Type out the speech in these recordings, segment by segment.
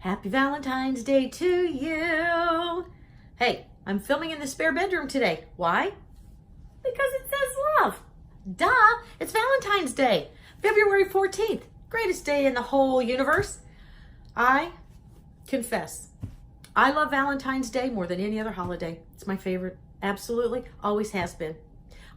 Happy Valentine's Day to you. Hey, I'm filming in the spare bedroom today. Why? Because it says love. Duh, it's Valentine's Day, February 14th. Greatest day in the whole universe. I confess, I love Valentine's Day more than any other holiday. It's my favorite. Absolutely, always has been.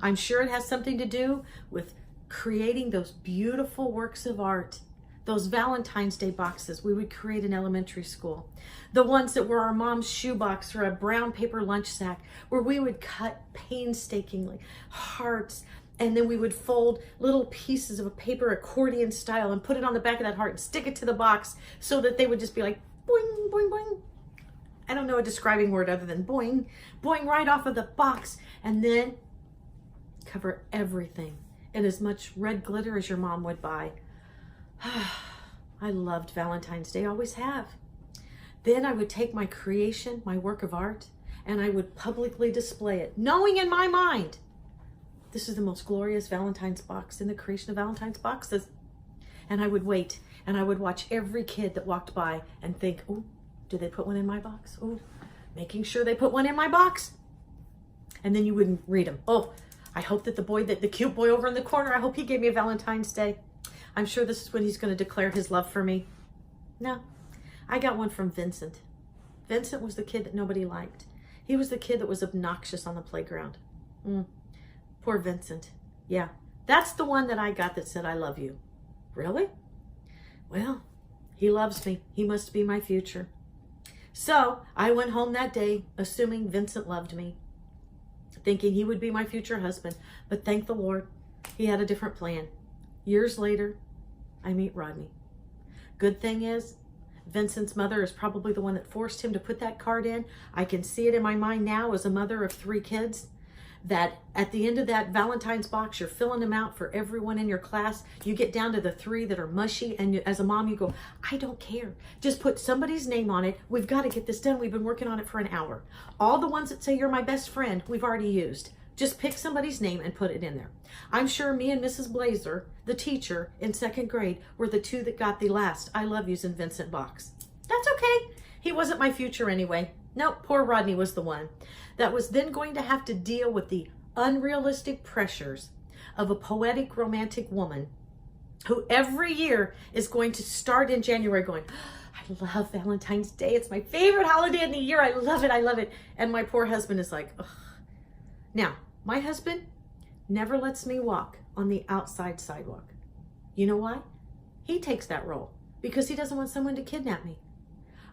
I'm sure it has something to do with creating those beautiful works of art. Those Valentine's Day boxes we would create in elementary school. The ones that were our mom's shoebox or a brown paper lunch sack, where we would cut painstakingly hearts, and then we would fold little pieces of a paper accordion style and put it on the back of that heart and stick it to the box so that they would just be like boing, boing, boing. I don't know a describing word other than boing, boing right off of the box, and then cover everything in as much red glitter as your mom would buy. I loved Valentine's Day, always have. Then I would take my creation, my work of art, and I would publicly display it, knowing in my mind, this is the most glorious Valentine's box in the creation of Valentine's boxes. And I would wait, and I would watch every kid that walked by and think, oh, did they put one in my box? Oh, making sure they put one in my box. And then you wouldn't read them. Oh, I hope that the cute boy over in the corner, I hope he gave me a Valentine's Day. I'm sure this is when he's going to declare his love for me. No, I got one from Vincent. Vincent was the kid that nobody liked. He was the kid that was obnoxious on the playground. Poor Vincent. Yeah, that's the one that I got that said, I love you. Really? Well, he loves me. He must be my future. So I went home that day, assuming Vincent loved me, thinking he would be my future husband. But thank the Lord, he had a different plan. Years later, I meet Rodney. Good thing is, Vincent's mother is probably the one that forced him to put that card in. I can see it in my mind now as a mother of 3 kids, that at the end of that Valentine's box, you're filling them out for everyone in your class. You get down to the 3 that are mushy, and as a mom, you go, I don't care. Just put somebody's name on it. We've got to get this done. We've been working on it for an hour. All the ones that say you're my best friend, we've already used. Just pick somebody's name and put it in there. I'm sure me and Mrs. Blazer, the teacher in 2nd grade, were the 2 that got the last I love yous in Vincent box. That's okay. He wasn't my future anyway. Nope, poor Rodney was the one that was then going to have to deal with the unrealistic pressures of a poetic, romantic woman who every year is going to start in January going, I love Valentine's Day. It's my favorite holiday in the year. I love it. I love it. And my poor husband is like, ugh. Now, my husband never lets me walk on the outside sidewalk. You know why? He takes that role because he doesn't want someone to kidnap me.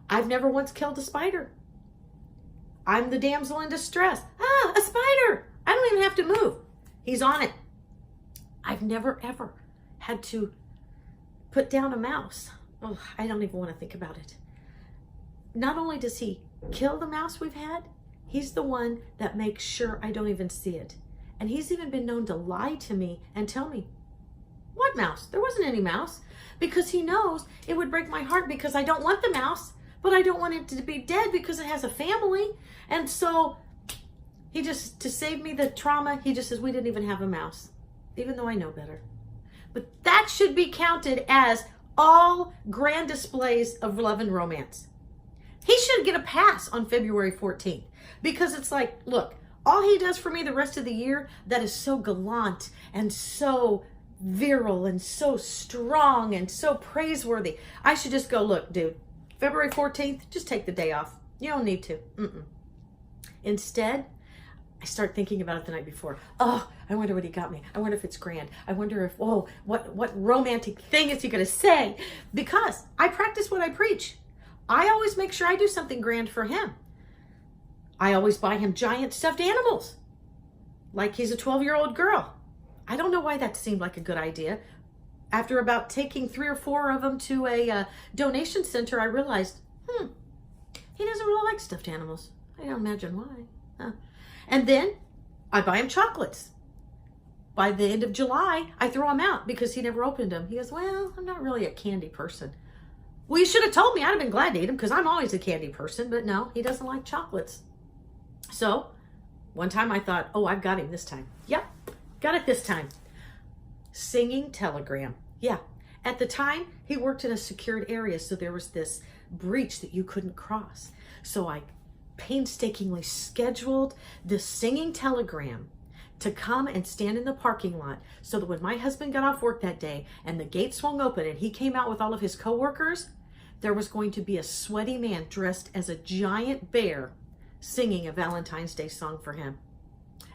I've never once killed a spider. I'm the damsel in distress. Ah, a spider. I don't even have to move. He's on it. I've never, ever had to put down a mouse. Oh, I don't even want to think about it. Not only does he kill the mouse we've had, he's the one that makes sure I don't even see it. And he's even been known to lie to me and tell me, what mouse? There wasn't any mouse. Because he knows it would break my heart because I don't want the mouse, but I don't want it to be dead because it has a family. And so he just, to save me the trauma, he just says, we didn't even have a mouse, even though I know better. But that should be counted as all grand displays of love and romance. He should get a pass on February 14th because it's like, look, all he does for me the rest of the year that is so gallant and so virile and so strong and so praiseworthy. I should just go, look, dude, February 14th, just take the day off. You don't need to. Instead, I start thinking about it the night before. Oh, I wonder what he got me. I wonder if it's grand. I wonder if, oh, what romantic thing is he going to say? Because I practice what I preach. I always make sure I do something grand for him. I always buy him giant stuffed animals, like he's a 12-year-old girl. I don't know why that seemed like a good idea. After about taking 3 or 4 of them to a donation center, I realized, he doesn't really like stuffed animals. I don't imagine why. And then I buy him chocolates. By the end of July, I throw them out because he never opened them. He goes, well, I'm not really a candy person. Well, you should have told me. I'd have been glad to eat them because I'm always a candy person. But no, he doesn't like chocolates. So one time I thought, oh, I've got him this time. Yep, got it this time. Singing telegram. Yeah. At the time, he worked in a secured area, so there was this breach that you couldn't cross. So I painstakingly scheduled this singing telegram to come and stand in the parking lot so that when my husband got off work that day and the gate swung open and he came out with all of his coworkers, there was going to be a sweaty man dressed as a giant bear singing a Valentine's Day song for him.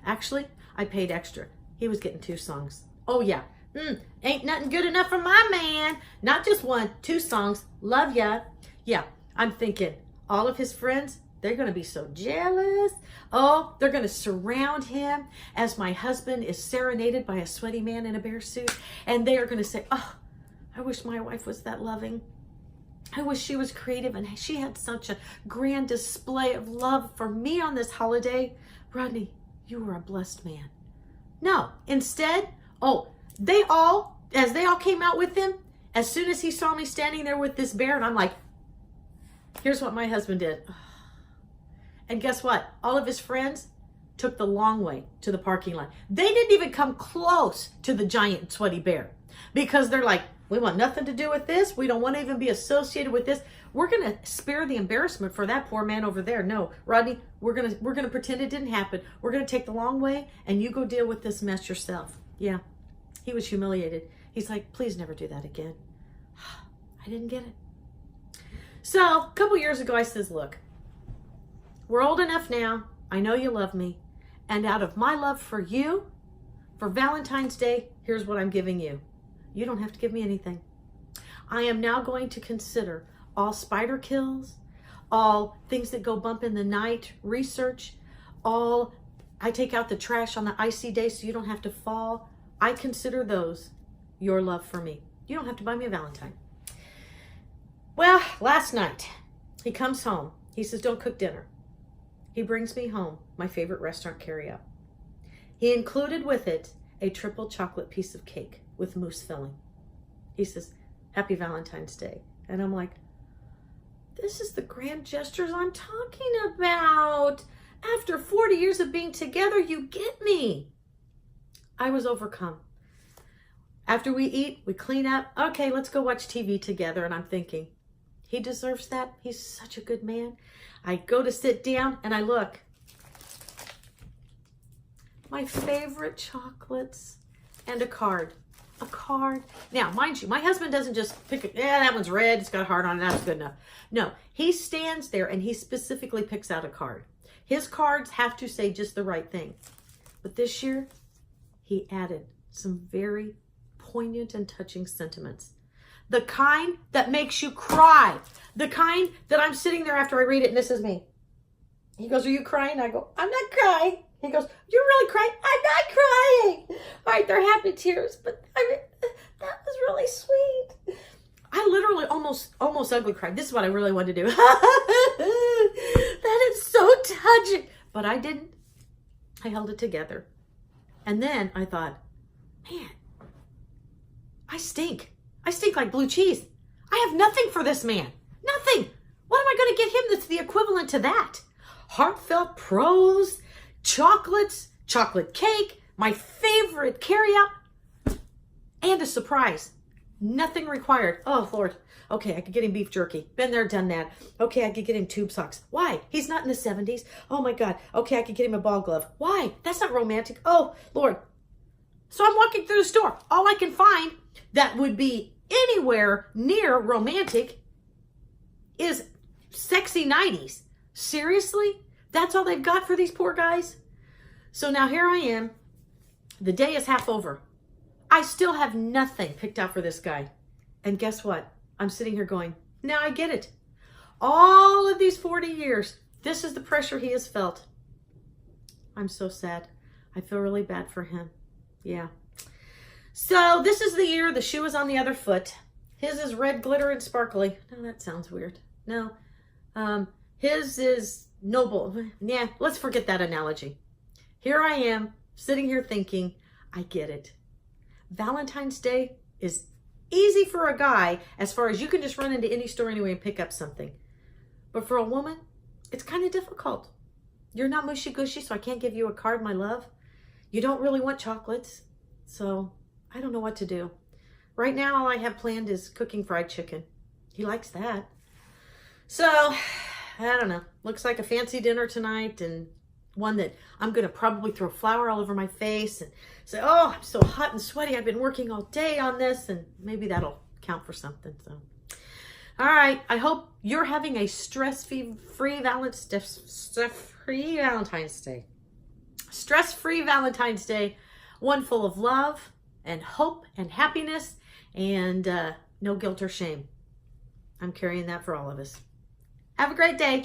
Actually, I paid extra. He was getting 2 songs. Oh yeah. Ain't nothing good enough for my man. Not just 1, 2 songs. Love ya. Yeah, I'm thinking all of his friends, they're going to be so jealous. Oh, they're going to surround him as my husband is serenaded by a sweaty man in a bear suit. And they are going to say, oh, I wish my wife was that loving. I wish she was creative and she had such a grand display of love for me on this holiday. Rodney, you were a blessed man. No, instead, as they all came out with him, as soon as he saw me standing there with this bear, and I'm like, here's what my husband did. And guess what? All of his friends took the long way to the parking lot. They didn't even come close to the giant sweaty bear because they're like, we want nothing to do with this. We don't want to even be associated with this. We're going to spare the embarrassment for that poor man over there. No, Rodney, we're going to pretend it didn't happen. We're going to take the long way and you go deal with this mess yourself. Yeah, he was humiliated. He's like, please never do that again. I didn't get it. So a couple years ago, I says, look, we're old enough now. I know you love me. And out of my love for you, for Valentine's Day, here's what I'm giving you. You don't have to give me anything. I am now going to consider all spider kills, all things that go bump in the night, research, I take out the trash on the icy day so you don't have to fall. I consider those your love for me. You don't have to buy me a Valentine. Well, last night, he comes home. He says, don't cook dinner. He brings me home my favorite restaurant carryout. He included with it a triple chocolate piece of cake with mousse filling. He says, happy Valentine's Day. And I'm like, this is the grand gestures I'm talking about. After 40 years of being together, you get me. I was overcome. After we eat, we clean up. Okay, let's go watch TV together. And I'm thinking, he deserves that. He's such a good man. I go to sit down and I look. My favorite chocolates and a card. A card. Now, mind you, my husband doesn't just pick it. Yeah, that one's red. It's got a heart on it. That's good enough. No, he stands there and he specifically picks out a card. His cards have to say just the right thing. But this year, he added some very poignant and touching sentiments. The kind that makes you cry. The kind that I'm sitting there after I read it and this is me. He goes, are you crying? I go, I'm not crying. He goes, you're really crying? I'm not crying. All right, they're happy tears, but that was really sweet. I literally almost ugly cried. This is what I really wanted to do. That is so touching. But I didn't. I held it together. And then I thought, man, I stink. I stink like blue cheese. I have nothing for this man. Nothing. What am I going to get him that's the equivalent to that? Heartfelt prose, chocolates, chocolate cake, my favorite carryout, and a surprise. Nothing required. Oh, Lord. Okay, I could get him beef jerky. Been there, done that. Okay, I could get him tube socks. Why? He's not in the 70s. Oh, my God. Okay, I could get him a ball glove. Why? That's not romantic. Oh, Lord. So I'm walking through the store. All I can find that would be anywhere near romantic is sexy 90s. Seriously? That's all they've got for these poor guys? So now here I am. The day is half over. I still have nothing picked out for this guy. And guess what? I'm sitting here going, now I get it. All of these 40 years, this is the pressure he has felt. I'm so sad. I feel really bad for him. Yeah. So this is the year the shoe is on the other foot. His is red, glitter, and sparkly. No, that sounds weird. No. His is noble. Yeah, let's forget that analogy. Here I am, sitting here thinking, I get it. Valentine's Day is easy for a guy as far as you can just run into any store anyway and pick up something. But for a woman, it's kind of difficult. You're not mushy-gushy, so I can't give you a card, my love. You don't really want chocolates, so I don't know what to do. right now all I have planned is cooking fried chicken. He likes that. So, I don't know. Looks like a fancy dinner tonight, and one that I'm going to probably throw flour all over my face and say, oh, I'm so hot and sweaty. I've been working all day on this, and maybe that'll count for something. So, all right. I hope you're having a stress-free Valentine's Day. Stress-free Valentine's Day. One full of love and hope and happiness and no guilt or shame. I'm carrying that for all of us. Have a great day.